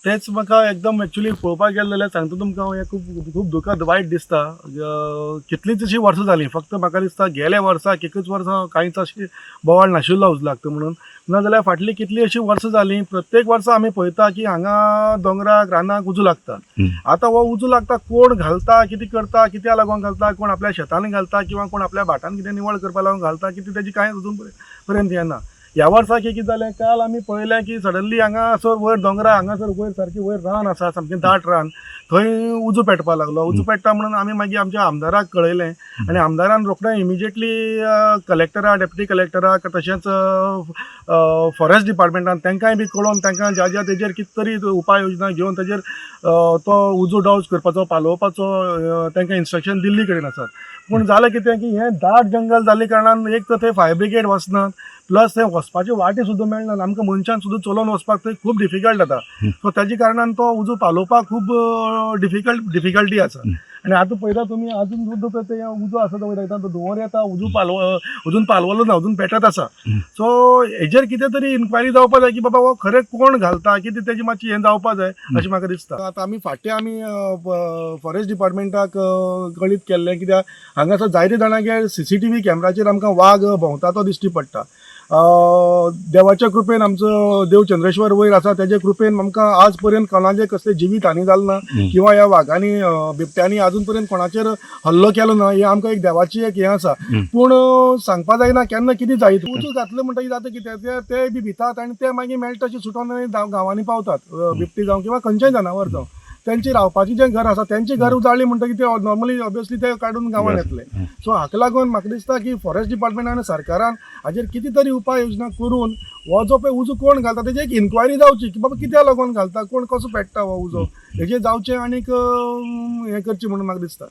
तेच म्हाका एकदम एक्चुअली पळोवपाक गेले जाल्यार सांगता तुमकां हांव, हें खूब खूब दुखद वायट दिसता. कितलींच अशीं वर्सां जालीं, फक्त म्हाका दिसता गेल्या वर्साक एकच वर्सा कांयच अशी बोवाळ नाशिल्लो उजलाक म्हणून. नाजाल्यार फाटलीं कितलीं अशीं वर्सां जालीं, प्रत्येक वर्सा आमी पळयता की हांगा दोंगराक रानाक उजो लागता. आतां हो उजो लागता कोण घालता, कितें करता, कित्या लागून घालता, कोण आपल्या शेतांनी घालता किंवा कोण आपल्या भाटान कितें निवळ करपा लागून घालता, कितें तेजी कांय अजून पर्यंत येना. ह्या वर्साक कितें जालें, काल आमी पळयलें की सडनली हांगासर वयर दोंगरा हांगासर वयर सारकें वयर रान आसा, सामकें दाट रान, थंय उजो पेटपाक लागलो. उजो पेट्टा म्हणून आमी मागीर आमच्या आमदाराक कळयलें आनी आमदारान रोखडें इमिजिएटली कलेक्टराक, डेप्युटी कलेक्टराक, तशेंच फॉरेस्ट डिपार्टमेंटान तांकांय बी कळोवन तांकां ज्या ज्या तेजेर कितें तरी उपाय योजना घेवन तेजेर तो उजो डावज करपाचो, पालोवपाचो तांकां इन्स्ट्रक्शन दिल्ली कडेन आसात. पूण जालें कितें की हें दाट जंगल जाल्ले कारणान एक तर थंय फायर ब्रिगेड वचनात, प्लस थंय वचपाच्यो वाटी सुद्दां मेळनात. आमकां मनशान सुद्दां चलोवन वचपाक थंय खूब डिफिकल्ट जाता. सो ताजे कारणान तो उजो पालोवपाक खूब डिफिकल्टी आसा. आनी आतां पळयता तुमी अजून सुद्दां ते उजो आसा तो वयता तो धुंवर येता, अजून पालवलो ना, अजून पेटत आसा. सो हेजेर कितें तरी इन्क्वायरी जावपा जाय की बाबा हो खरें कोण घालता, कितें तेजी मातशी हें जावपा जाय अशें म्हाका दिसता. आतां आमी फॉरेस्ट डिपार्टमेंटाक कळीत केल्लें, कित्याक हांगासर जायते जाणांगेर CCTV कॅमेराचेर आमकां वाघ भोंवता तो दिश्टी पडटा. देवाच्या कृपेन आमचो देव चंद्रेश्वर वयर आसा, तेजे कृपेन आमकां आज पर्यंत कोणाचेर कसले जिवीत हानी जाल ना किंवा ह्या वाघांनी बिबट्यांनी आजून पर्यंत कोणाचेर हल्लो केलो ना, हे आमकां एक देवाची एक हें आसा. पूण सांगपा जायना केन्ना कितें जायत. उजो घातलो म्हणटकीर जाता कितें, ते बी भितात आनी ते मागीर मेळटा तशें सुटोन गांवांनी पावतात. बिबटी जावं किंवा खंयचेंय जनावर जावं, त्यांची रावपाची जें घर आसा तेंची घर उजाडली म्हणटकीर ते नॉर्मली ऑब्वियसली ते काडून गांवांत येतले. सो हाका लागून म्हाका दिसता की फॉरेस्ट डिपार्टमेंटान आनी सरकारान हाजेर कितें तरी उपाय योजना करून हो जो पळय उजो कोण घालता तेजी एक इन्क्वायरी जावची की बाबा कित्या लागून घालता, कोण कसो पेट्टा हो उजो, हेजेर जावचें आनीक हें करचें म्हणून म्हाका दिसता.